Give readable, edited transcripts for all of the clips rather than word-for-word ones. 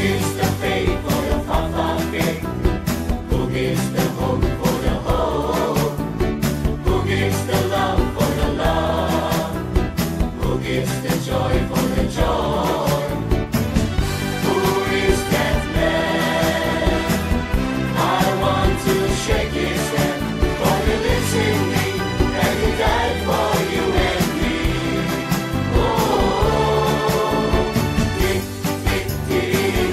gives the faith for the Papa cake? Who gives the hope for the hope? Who gives the love for the love? Who gives the joy for the joy? Who is that man? I want to shake his hand, for he lives in me, and he died for you and me. Oh, dip, dip, dip,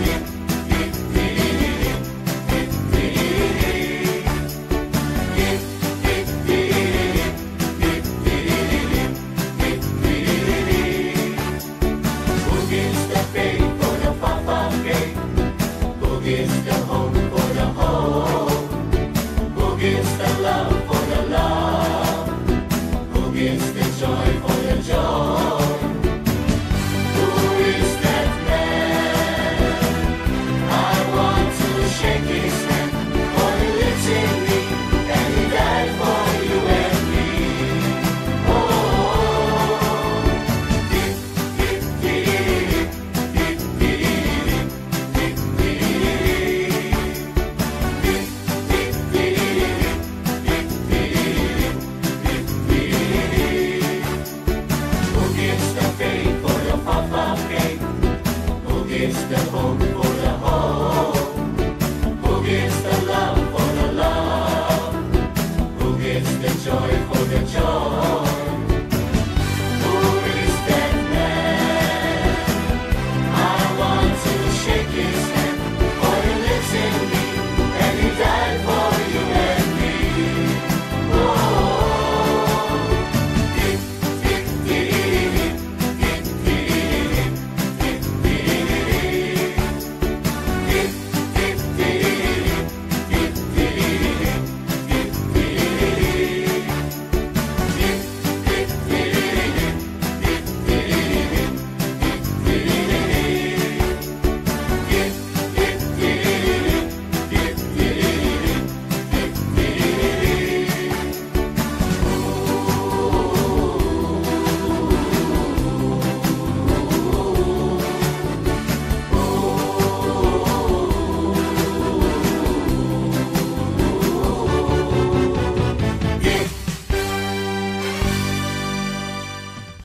dip, dip, dip, dip, dip, dip, dip, dip, dip. Who gives the faith for the Papa cake? Who gives the hope for the hope? Who gives the love for the love? Who gives the joy for the joy? Who is that man? I want to shake his hand, for he lives in me, and he died for you and me. Oh, dip, dip, dip, dip, dip, dip, dip. Who gives the faith for the Papa cake? Who gives the hope